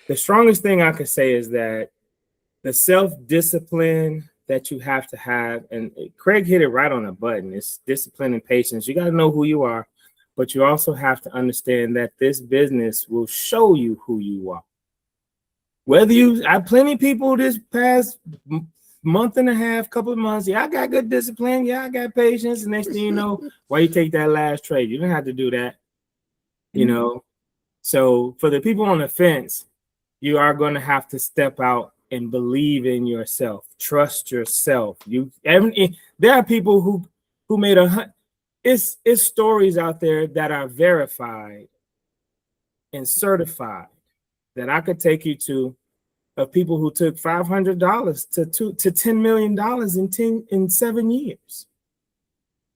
the strongest thing I could say is that the self-discipline that you have to have, and Kraig hit it right on a button. It's discipline and patience. You got to know who you are, but you also have to understand that this business will show you who you are. I have plenty of people this past month and a half, couple of months. Yeah, I got good discipline. Yeah, I got patience. And next thing you know, why you take that last trade? You don't have to do that. So for the people on the fence, you are going to have to step out and believe in yourself. Trust yourself. There are people who made it's stories out there that are verified and certified that I could take you to, of people who took $500 to $10 million in 7 years.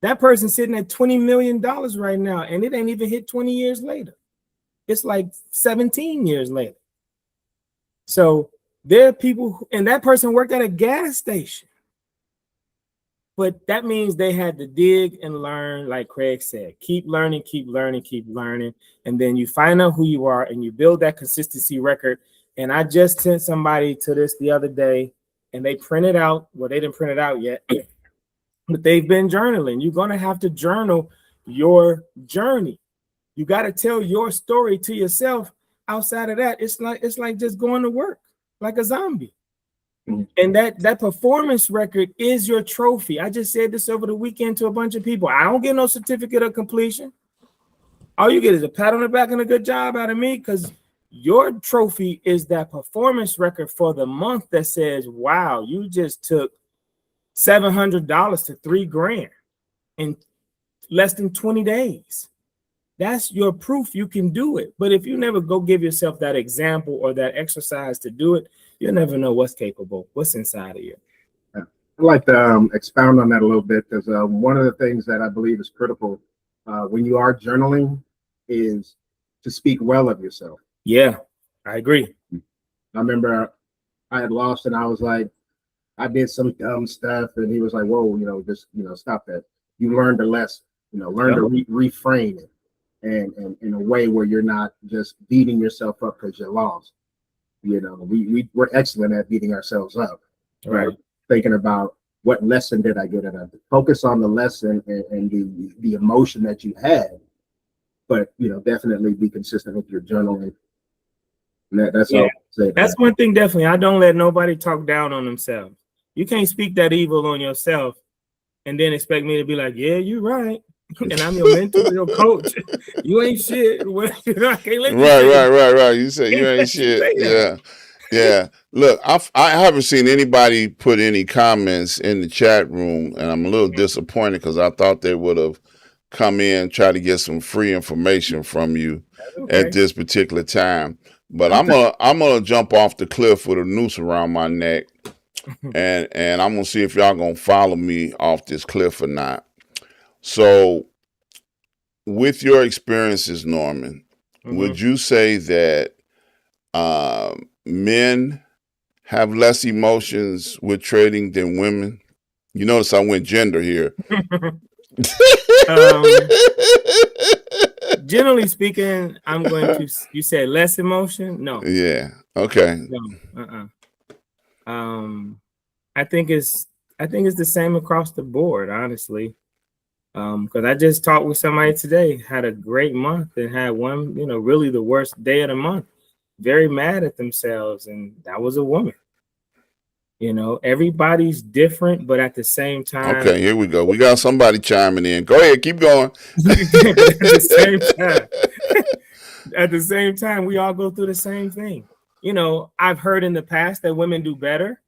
That person's sitting at $20 million right now, and it ain't even hit 20 years later. It's like 17 years later. So there are people, and that person worked at a gas station. But that means they had to dig and learn, like Kraig said, keep learning, keep learning, keep learning. And then you find out who you are and you build that consistency record. And I just sent somebody to this the other day, and they printed out, well, they didn't print it out yet, but they've been journaling. You're going to have to journal your journey. You got to tell your story to yourself. Outside of that, it's like just going to work like a zombie. And that performance record is your trophy. I just said this over the weekend to a bunch of people. I don't get no certificate of completion. All you get is a pat on the back and a good job out of me, because your trophy is that performance record for the month that says, wow, you just took $700 to $3,000 in less than 20 days. That's your proof you can do it. But if you never go give yourself that example or that exercise to do it, you'll never know what's capable, what's inside of you. I'd like to expound on that a little bit, because one of the things that I believe is critical when you are journaling is to speak well of yourself. Yeah, I agree. I remember I had lost, and I was like, I did some dumb stuff, and he was like, whoa, just, stop that. You learned a lesson, learn to reframe it. And in a way where you're not just beating yourself up because you lost. We're excellent at beating ourselves up. Right. Thinking about what lesson did I get out of it? Focus on the lesson and the emotion that you had, but definitely be consistent with your journaling. And that's all I'll say. That's one thing, definitely. I don't let nobody talk down on themselves. You can't speak that evil on yourself and then expect me to be like, yeah, you're right. And I'm your mentor, your coach. You ain't shit. I can't let you right. You say you ain't shit. Yeah. Look, I haven't seen anybody put any comments in the chat room, and I'm a little disappointed because I thought they would have come in, try to get some free information from you at this particular time. But I'm gonna jump off the cliff with a noose around my neck, and I'm gonna see if y'all gonna follow me off this cliff or not. So, with your experiences, Norman, would you say that men have less emotions with trading than women? You notice I went gender here. Generally speaking, I'm going to. You said less emotion? No. Yeah. Okay. No. I think it's the same across the board, honestly. Because I just talked with somebody today, had a great month, and had one, really the worst day of the month, very mad at themselves, and that was a woman. Everybody's different, but at the same time. Okay, here we go. We got somebody chiming in. Go ahead, keep going. At the same time, we all go through the same thing. I've heard in the past that women do better,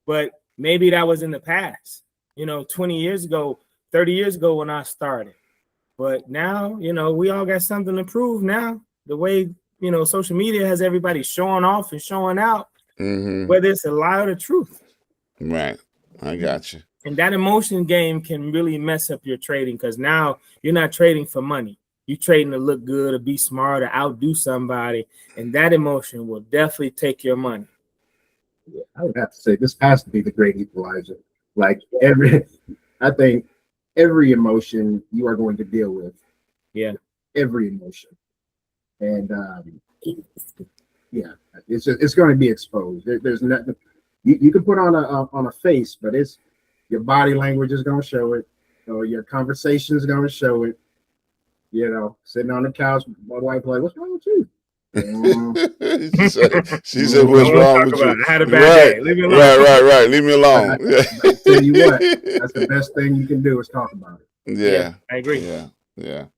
but maybe that was in the past. 20 years ago. 30 years ago when I started. But now, we all got something to prove now. The way, social media has everybody showing off and showing out, whether it's a lie or the truth. Right. I got you. And that emotion game can really mess up your trading, because now you're not trading for money. You're trading to look good or be smart or outdo somebody. And that emotion will definitely take your money. Yeah, I would have to say this has to be the great equalizer. Like I think every emotion you are going to deal with. Yeah. Every emotion. And it's going to be exposed. There's nothing you can put on a face, but it's your body language is going to show it, or your conversation is going to show it. Sitting on the couch, my wife like, what's wrong with you? she said, what's wrong with you? I had a bad day. Leave me alone. Right. Leave me alone. I tell you what, that's the best thing you can do is talk about it. Yeah, I agree. Yeah.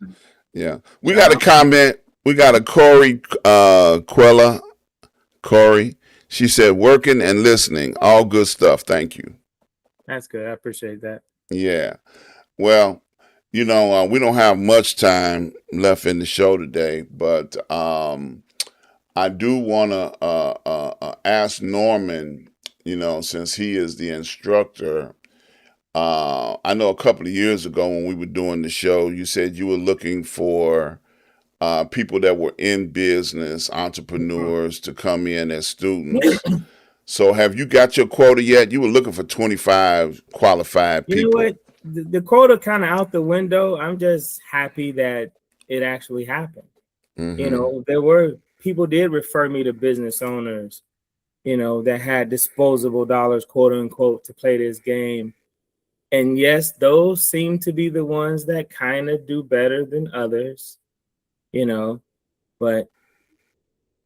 We got a comment. We got a Corey Quella. Corey. She said, working and listening. All good stuff. Thank you. That's good. I appreciate that. Yeah. Well, we don't have much time left in the show today, but I do want to ask Norman, since he is the instructor. I know a couple of years ago when we were doing the show, you said you were looking for people that were in business, entrepreneurs, to come in as students. So have you got your quota yet? You were looking for 25 qualified You people. know what? The quota kind of out the window. I'm just happy that it actually happened. Mm-hmm. There were people did refer me to business owners, that had disposable dollars, quote unquote, to play this game. And yes, those seem to be the ones that kind of do better than others, but as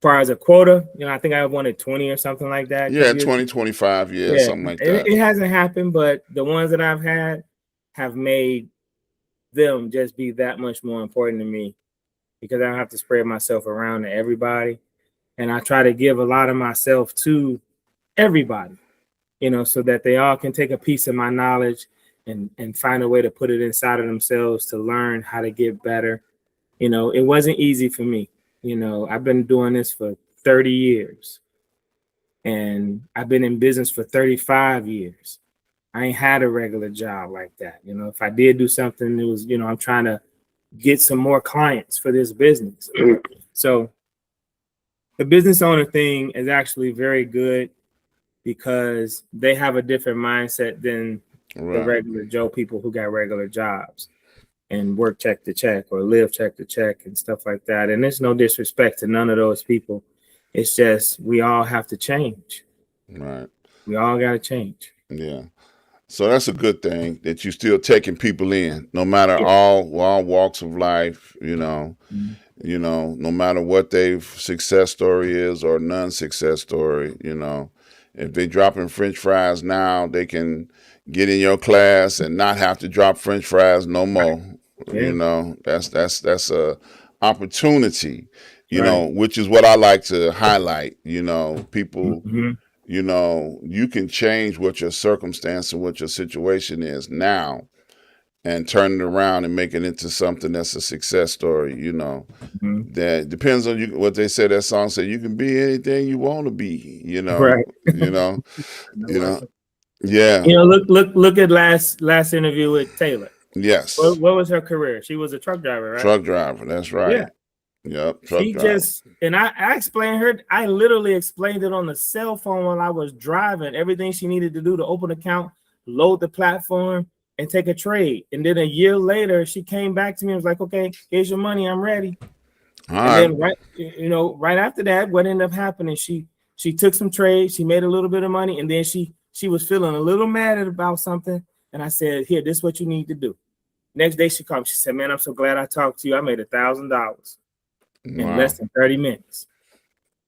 far as a quota, I think I wanted 20 or something like that. Yeah, 20, 25, yeah, something like that. It hasn't happened, but the ones that I've had have made them just be that much more important to me because I don't have to spread myself around to everybody. And I try to give a lot of myself to everybody, so that they all can take a piece of my knowledge and find a way to put it inside of themselves to learn how to get better. It wasn't easy for me. I've been doing this for 30 years and I've been in business for 35 years. I ain't had a regular job like that. If I did do something, it was, I'm trying to get some more clients for this business. So the business owner thing is actually very good because they have a different mindset than the regular Joe people who got regular jobs and work check to check or live check to check and stuff like that. And there's no disrespect to none of those people. It's just we all have to change. Right. We all got to change. Yeah. So that's a good thing that you're still taking people in, no matter all walks of life, no matter what their success story is or non-success story, if they dropping French fries now, they can get in your class and not have to drop French fries no more. Yeah. That's a opportunity, which is what I like to highlight. People. Mm-hmm. You can change what your circumstance and what your situation is now and turn it around and make it into something that's a success story, Mm-hmm. That depends on you. What they say, that song said, you can be anything you want to be, Right. Yeah. Look at last interview with Taylor. Yes. What was her career? She was a truck driver, right? Truck driver. That's right. Yeah. Yep. I explained her. I literally explained it on the cell phone while I was driving. Everything she needed to do to open an account, load the platform, and take a trade. And then a year later, she came back to me and was like, "Okay, here's your money. I'm ready." Then right after that, what ended up happening? She took some trades. She made a little bit of money, and then she was feeling a little mad about something. And I said, "Here, this is what you need to do." Next day, she called. She said, "Man, I'm so glad I talked to you. I made $1,000 in less than 30 minutes."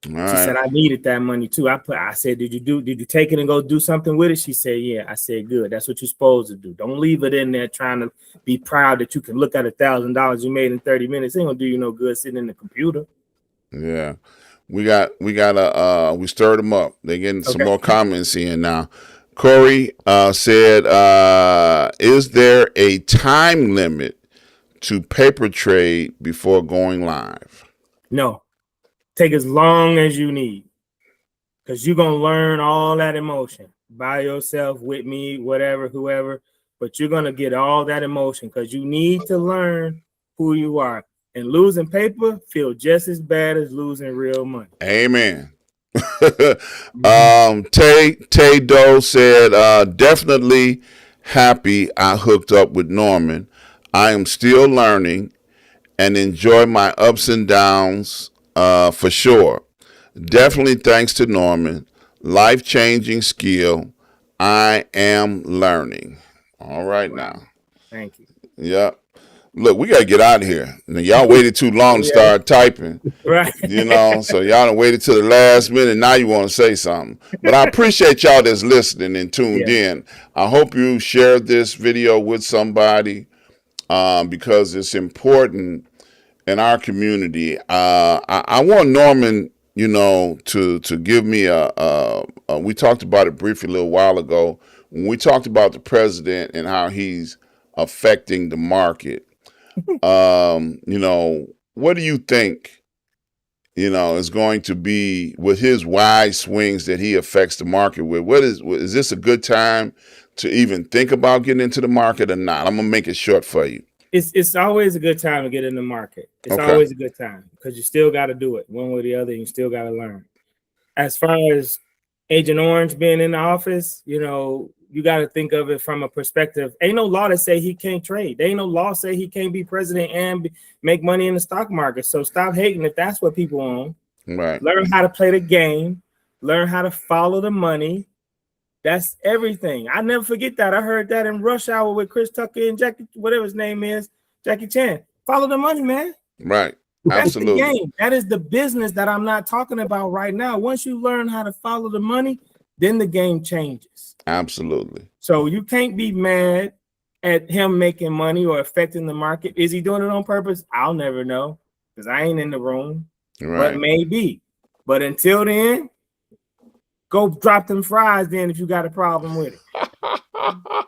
She said, "I needed that money too." I said, did you take it and go do something with it? She said, "Yeah." I said, "Good. That's what you're supposed to do. Don't leave it in there trying to be proud that you can look at $1,000 you made in 30 minutes. It ain't gonna do you no good sitting in the computer." Yeah. We stirred them up. They're getting some more comments in now. Corey said, is there a time limit to paper trade before going live? No. Take as long as you need, because you're going to learn all that emotion by yourself, with me, whatever, whoever, but you're going to get all that emotion because you need to learn who you are. And losing paper feel just as bad as losing real money. Amen. Tay Doe said, definitely happy I hooked up with Norman. I am still learning and enjoy my ups and downs for sure. Definitely thanks to Norman. Life-changing skill. I am learning. All right now. Thank you. Yep. Look, we got to get out of here. Now, y'all waited too long to start typing. Right. So y'all done waited till the last minute. Now you want to say something. But I appreciate y'all that's listening and tuned in. I hope you share this video with somebody because it's important in our community. I want Norman, to give me we talked about it briefly a little while ago when we talked about the president and how he's affecting the market. You know, what do you think, you know, is going to be with his wide swings that he affects the market with? Is this a good time to even think about getting into the market or not? I'm gonna make it short for you. It's always a good time to get in the market. It's always a good time because you still got to do it one way or the other. And you still got to learn. As far as Agent Orange being in the office, you know, you got to think of it from a perspective. Ain't no law that say he can't trade. There ain't no law say he can't be president and make money in the stock market. So stop hating if that's what people want. Right. Learn how to play the game. Learn how to follow the money. That's everything. I never forget that. I heard that in Rush Hour with Chris Tucker and Jackie, whatever his name is, Jackie Chan. Follow the money, man. Right. That's Absolutely. the game. That is the business that I'm not talking about right now. Once you learn how to follow the money, then the game changes. Absolutely. So you can't be mad at him making money or affecting the market. Is he doing it on purpose? I'll never know because I ain't in the room. Right. But maybe. But until then, go drop them fries then if you got a problem with it.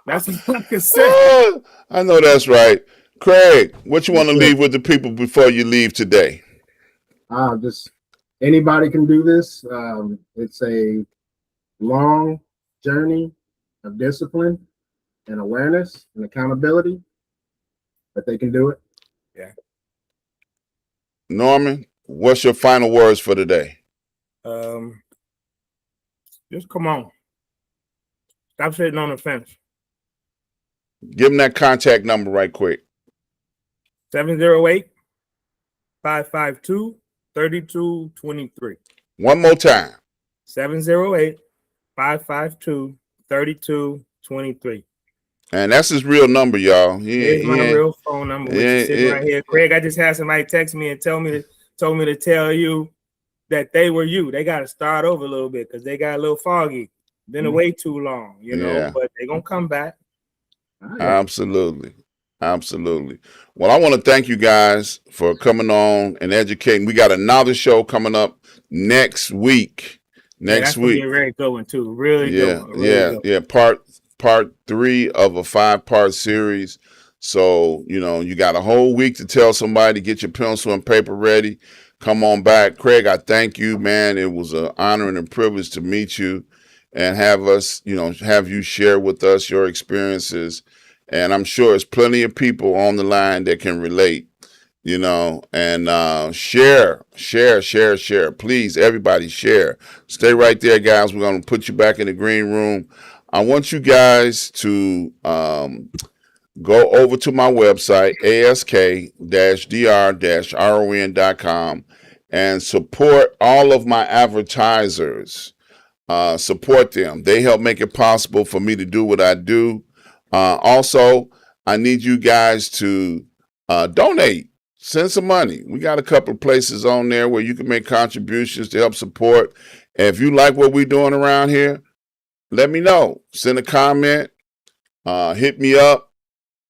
That's what I can say. I know that's right. Kraig, what you want to leave with the people before you leave today? Just anybody can do this. It's a long journey of discipline and awareness and accountability, but they can do it. Yeah. Norman, what's your final words for today? Just come on. Stop sitting on the fence. Give them that contact number right quick. 708-552-3223. One more time. 708-552-3223. And that's his real number, y'all. Here's my real phone number, which is sitting right here. Kraig, I just had somebody text me and told me to tell you that they were you. They got to start over a little bit because they got a little foggy. Been away too long, you know, but they're going to come back. Absolutely. Absolutely. Well, I want to thank you guys for coming on and educating. We got another show coming up next week. That's week. A very good one too. Really good one. Really good one. Part 3 of a 5-part series. So, you know, you got a whole week to tell somebody, get your pencil and paper ready. Come on back. Kraig, I thank you, man. It was an honor and a privilege to meet you and have us, you know, have you share with us your experiences. And I'm sure there's plenty of people on the line that can relate, you know, and share. Please, everybody share. Stay right there, guys. We're going to put you back in the green room. I want you guys to go over to my website, ask-dr-ron.com, and support all of my advertisers. Support them. They help make it possible for me to do what I do. Also, I need you guys to donate. Send some money. We got a couple of places on there where you can make contributions to help support. And if you like what we're doing around here, let me know. Send a comment. Hit me up.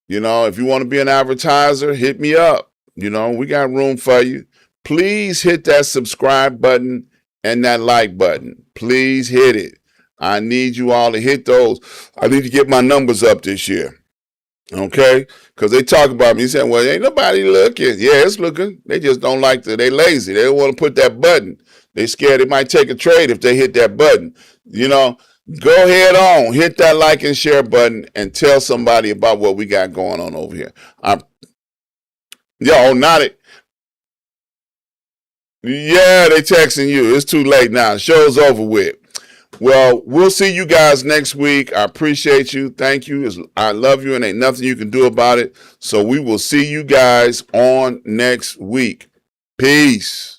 You know, if you want to be an advertiser, hit me up. You know, we got room for you. Please hit that subscribe button and that like button. Please hit it. I need you all to hit those. I need to get my numbers up this year. Okay? Because they talk about me saying, well, ain't nobody looking. Yeah, it's looking. They just don't like they lazy. They don't want to put that button. They scared they might take a trade if they hit that button. You know, go ahead on. Hit that like and share button and tell somebody about what we got going on over here. Not it. Yeah, they texting you. It's too late now. The show's over with. Well, we'll see you guys next week. I appreciate you. Thank you. I love you, and ain't nothing you can do about it. So we will see you guys on next week. Peace.